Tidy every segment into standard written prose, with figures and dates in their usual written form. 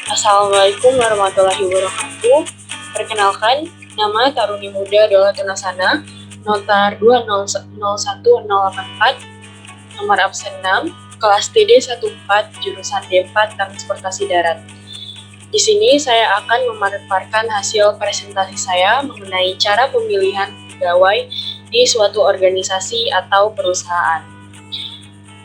Assalamualaikum warahmatullahi wabarakatuh. Perkenalkan, nama Taruni Muda Dola Tunasana, notar 2011084, nomor absen 6, kelas TD 14, jurusan D4 Transportasi Darat. Di sini saya akan memaparkan hasil presentasi saya mengenai cara pemilihan pegawai di suatu organisasi atau perusahaan.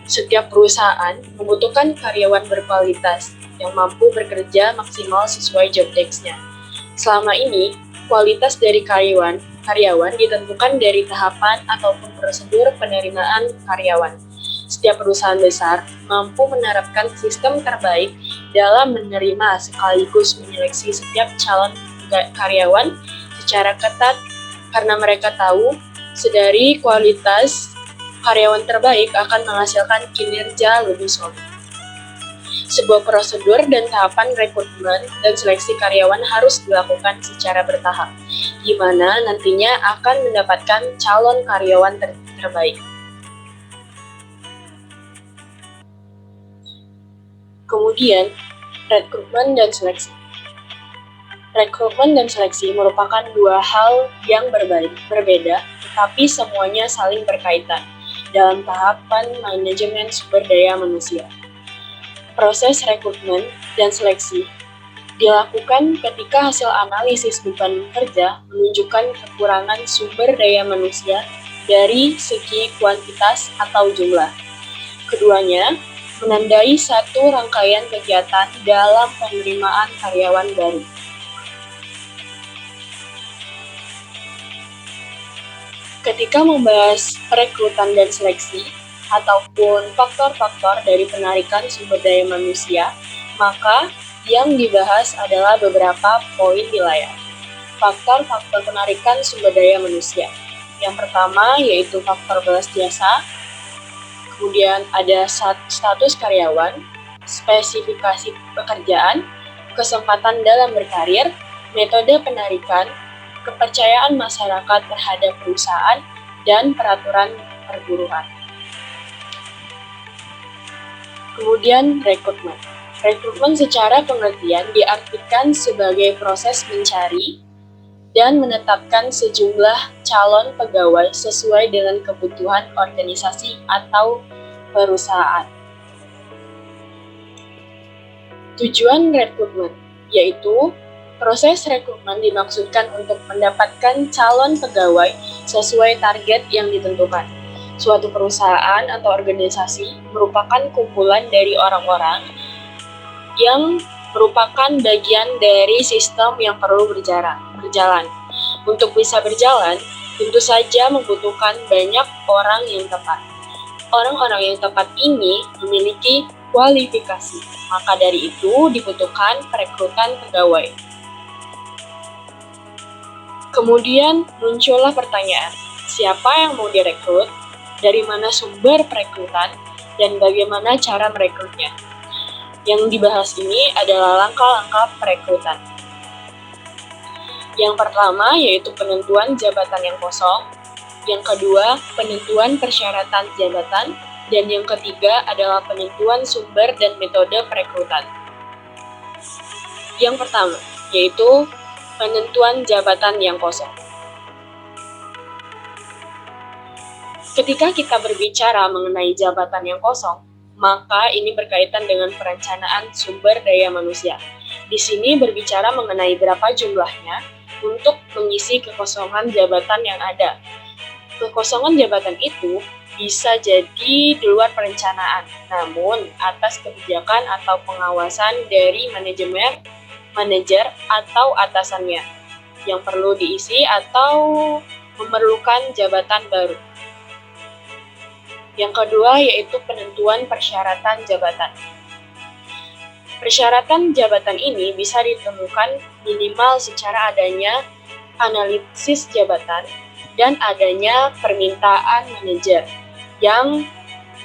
Setiap perusahaan membutuhkan karyawan berkualitas yang mampu bekerja maksimal sesuai job desk-nya. Selama ini, kualitas dari karyawan ditentukan dari tahapan ataupun prosedur penerimaan karyawan. Setiap perusahaan besar mampu menerapkan sistem terbaik dalam menerima sekaligus menyeleksi setiap calon karyawan secara ketat karena mereka tahu sedari kualitas karyawan terbaik akan menghasilkan kinerja lebih solid. Sebuah prosedur dan tahapan rekrutmen dan seleksi karyawan harus dilakukan secara bertahap, di mana nantinya akan mendapatkan calon karyawan terbaik. Kemudian, rekrutmen dan seleksi. Rekrutmen dan seleksi merupakan dua hal yang berbeda, tetapi semuanya saling berkaitan dalam tahapan manajemen sumber daya manusia. Proses rekrutmen dan seleksi dilakukan ketika hasil analisis beban kerja menunjukkan kekurangan sumber daya manusia dari segi kuantitas atau jumlah. Keduanya menandai satu rangkaian kegiatan dalam penerimaan karyawan baru. Ketika membahas perekrutan dan seleksi, ataupun faktor-faktor dari penarikan sumber daya manusia, maka yang dibahas adalah beberapa poin di layar. Faktor-faktor penarikan sumber daya manusia. Yang pertama yaitu faktor balas jasa, kemudian ada status karyawan, spesifikasi pekerjaan, kesempatan dalam berkarir, metode penarikan, kepercayaan masyarakat terhadap perusahaan, dan peraturan perburuan. Kemudian rekrutmen. Rekrutmen secara pengertian diartikan sebagai proses mencari dan menetapkan sejumlah calon pegawai sesuai dengan kebutuhan organisasi atau perusahaan. Tujuan rekrutmen yaitu proses rekrutmen dimaksudkan untuk mendapatkan calon pegawai sesuai target yang ditentukan. Suatu perusahaan atau organisasi merupakan kumpulan dari orang-orang yang merupakan bagian dari sistem yang perlu berjalan. Untuk bisa berjalan, tentu saja membutuhkan banyak orang yang tepat. Orang-orang yang tepat ini memiliki kualifikasi, maka dari itu dibutuhkan perekrutan pegawai. Kemudian muncullah pertanyaan, siapa yang mau direkrut, dari mana sumber perekrutan, dan bagaimana cara merekrutnya. Yang dibahas ini adalah langkah-langkah perekrutan. Yang pertama yaitu penentuan jabatan yang kosong, yang kedua penentuan persyaratan jabatan, dan yang ketiga adalah penentuan sumber dan metode perekrutan. Yang pertama yaitu penentuan jabatan yang kosong. Ketika kita berbicara mengenai jabatan yang kosong, maka ini berkaitan dengan perencanaan sumber daya manusia. Di sini berbicara mengenai berapa jumlahnya untuk mengisi kekosongan jabatan yang ada. Kekosongan jabatan itu bisa jadi di luar perencanaan, namun atas kebijakan atau pengawasan dari manajer atau atasannya yang perlu diisi atau memerlukan jabatan baru. Yang kedua yaitu penentuan persyaratan jabatan. Persyaratan jabatan ini bisa ditemukan minimal secara adanya analisis jabatan dan adanya permintaan manajer yang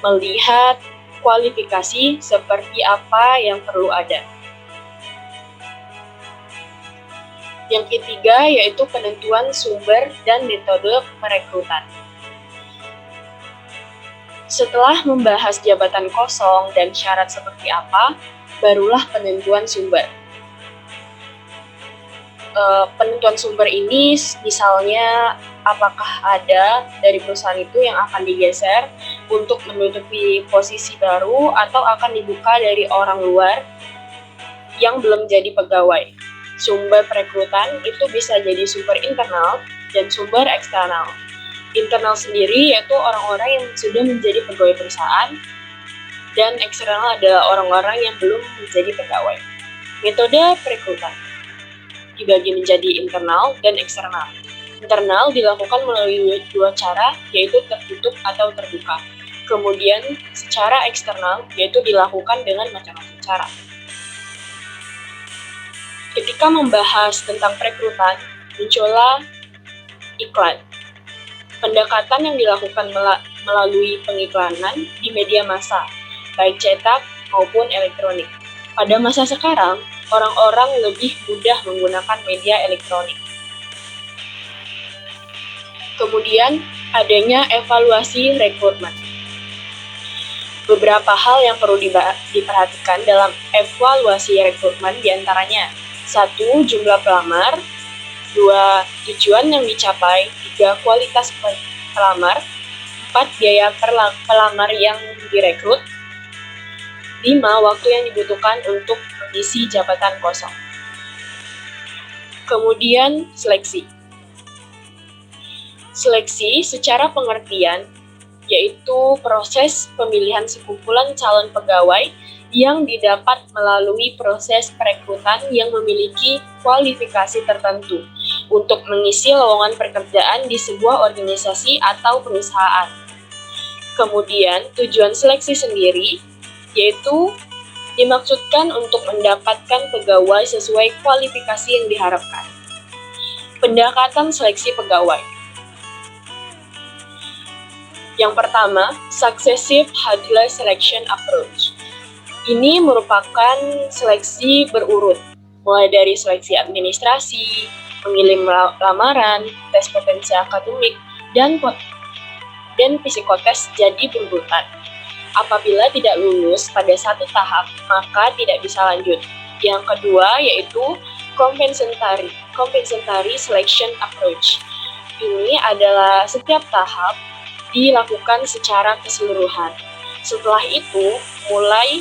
melihat kualifikasi seperti apa yang perlu ada. Yang ketiga yaitu penentuan sumber dan metode perekrutan. Setelah membahas jabatan kosong dan syarat seperti apa, barulah penentuan sumber. penentuan sumber ini misalnya apakah ada dari perusahaan itu yang akan digeser untuk menutupi posisi baru atau akan dibuka dari orang luar yang belum jadi pegawai. Sumber perekrutan itu bisa jadi sumber internal dan sumber eksternal. Internal sendiri yaitu orang-orang yang sudah menjadi pegawai perusahaan, dan eksternal adalah orang-orang yang belum menjadi pegawai. Metode perekrutan dibagi menjadi internal dan eksternal. Internal dilakukan melalui dua cara, yaitu tertutup atau terbuka. Kemudian secara eksternal yaitu dilakukan dengan macam-macam cara. Ketika membahas tentang perekrutan, muncullah iklan. Pendekatan yang dilakukan melalui pengiklanan di media massa, baik cetak maupun elektronik. Pada masa sekarang, orang-orang lebih mudah menggunakan media elektronik. Kemudian, adanya evaluasi rekrutmen. Beberapa hal yang perlu diperhatikan dalam evaluasi rekrutmen diantaranya: 1. Jumlah pelamar, 2. Tujuan yang dicapai, 3. Kualitas pelamar, 4. Biaya pelamar yang direkrut, 5. Waktu yang dibutuhkan untuk mengisi jabatan kosong. Kemudian seleksi. Seleksi secara pengertian yaitu proses pemilihan sekumpulan calon pegawai yang didapat melalui proses perekrutan yang memiliki kualifikasi tertentu untuk mengisi lowongan pekerjaan di sebuah organisasi atau perusahaan. Kemudian tujuan seleksi sendiri yaitu dimaksudkan untuk mendapatkan pegawai sesuai kualifikasi yang diharapkan. Pendekatan seleksi pegawai. Yang pertama, Successive Hadley Selection Approach. Ini merupakan seleksi berurut, mulai dari seleksi administrasi, mengirim lamaran, tes potensi akademik, dan psikotes jadi berurutan. Apabila tidak lulus pada satu tahap, maka tidak bisa lanjut. Yang kedua yaitu Compensatory Selection Approach. Ini adalah setiap tahap dilakukan secara keseluruhan. Setelah itu, mulai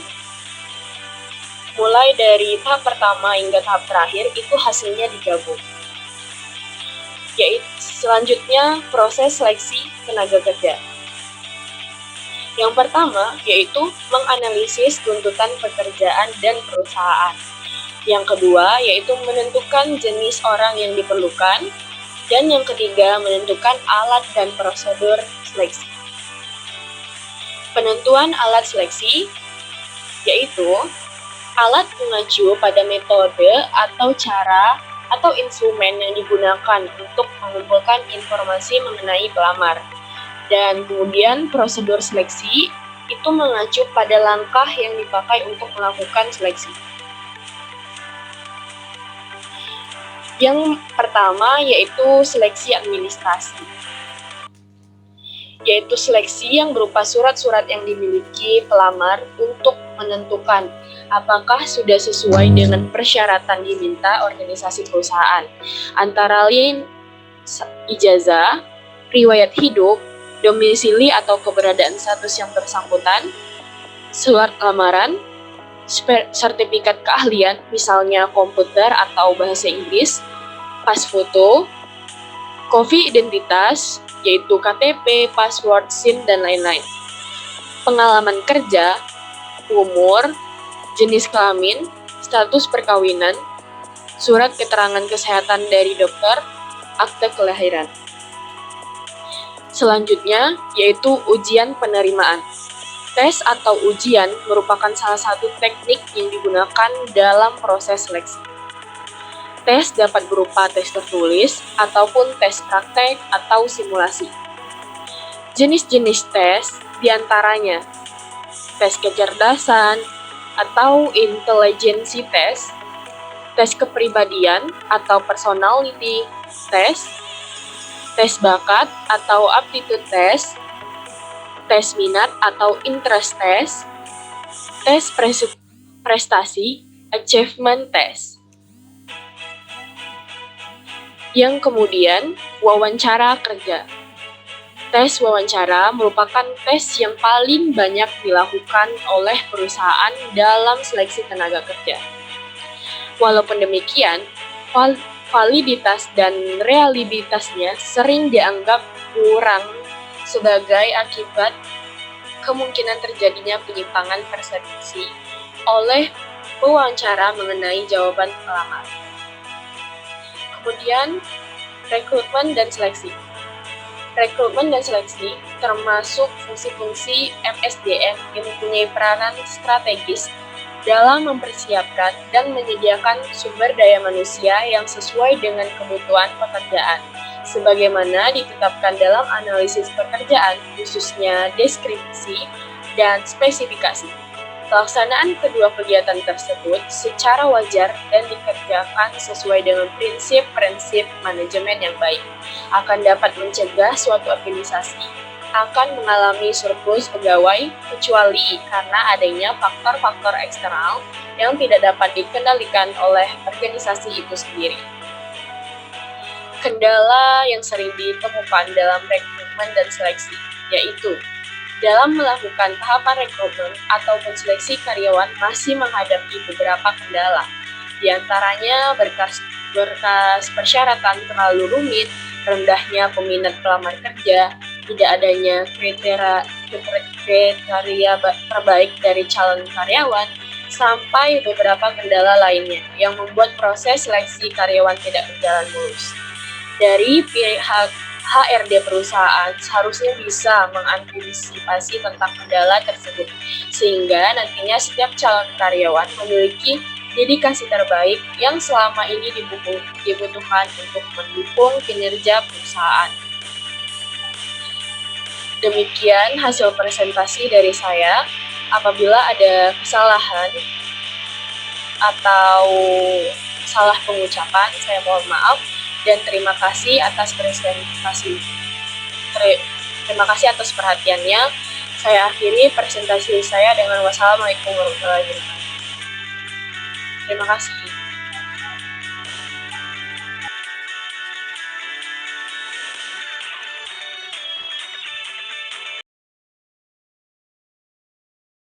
dari tahap pertama hingga tahap terakhir, itu hasilnya digabung. Yaitu selanjutnya proses seleksi tenaga kerja. Yang pertama yaitu menganalisis tuntutan pekerjaan dan perusahaan. Yang kedua yaitu menentukan jenis orang yang diperlukan. Dan yang ketiga menentukan alat dan prosedur seleksi. Penentuan alat seleksi yaitu alat mengacu pada metode atau cara atau instrumen yang digunakan untuk mengumpulkan informasi mengenai pelamar. Dan kemudian prosedur seleksi itu mengacu pada langkah yang dipakai untuk melakukan seleksi. Yang pertama yaitu seleksi administrasi. Yaitu seleksi yang berupa surat-surat yang dimiliki pelamar untuk menentukan apakah sudah sesuai dengan persyaratan diminta organisasi perusahaan. Antara lain ijazah, riwayat hidup, domisili atau keberadaan status yang bersangkutan, surat lamaran, sertifikat keahlian, misalnya komputer atau bahasa Inggris, pas foto, kopi identitas, yaitu KTP, password, SIM, dan lain-lain. Pengalaman kerja, umur, jenis kelamin, status perkawinan, surat keterangan kesehatan dari dokter, akte kelahiran. Selanjutnya, yaitu ujian penerimaan. Tes atau ujian merupakan salah satu teknik yang digunakan dalam proses seleksi. Tes dapat berupa tes tertulis ataupun tes praktek atau simulasi. Jenis-jenis tes diantaranya tes kecerdasan atau intelligence test, tes kepribadian atau personality test, tes bakat atau aptitude test, tes minat atau interest test, tes prestasi, achievement test. Yang kemudian, wawancara kerja. Tes wawancara merupakan tes yang paling banyak dilakukan oleh perusahaan dalam seleksi tenaga kerja. Walaupun demikian, validitas dan realitasnya sering dianggap kurang sebagai akibat kemungkinan terjadinya penyimpangan persepsi oleh pewawancara mengenai jawaban pelamar. Kemudian, rekrutmen dan seleksi. Rekrutmen dan seleksi termasuk fungsi-fungsi MSDM yang mempunyai peranan strategis dalam mempersiapkan dan menyediakan sumber daya manusia yang sesuai dengan kebutuhan pekerjaan, sebagaimana ditetapkan dalam analisis pekerjaan, khususnya deskripsi dan spesifikasi. Pelaksanaan kedua kegiatan tersebut secara wajar dan dikerjakan sesuai dengan prinsip-prinsip manajemen yang baik akan dapat mencegah suatu organisasi akan mengalami surplus pegawai kecuali karena adanya faktor-faktor eksternal yang tidak dapat dikendalikan oleh organisasi itu sendiri. Kendala yang sering ditemukan dalam rekrutmen dan seleksi yaitu dalam melakukan tahapan rekrutmen ataupun seleksi karyawan masih menghadapi beberapa kendala. Di antaranya berkas persyaratan terlalu rumit, rendahnya peminat pelamar kerja, tidak adanya kriteria terbaik dari calon karyawan, sampai beberapa kendala lainnya yang membuat proses seleksi karyawan tidak berjalan mulus. Dari pihak HRD perusahaan seharusnya bisa mengantisipasi tentang kendala tersebut, sehingga nantinya setiap calon karyawan memiliki dedikasi terbaik yang selama ini dibutuhkan untuk mendukung kinerja perusahaan. Demikian hasil presentasi dari saya. Apabila ada kesalahan atau salah pengucapan, saya mohon maaf. Dan terima kasih atas presentasi. Terima kasih atas perhatiannya. Saya akhiri presentasi saya dengan wassalamualaikum warahmatullahi wabarakatuh. Terima kasih.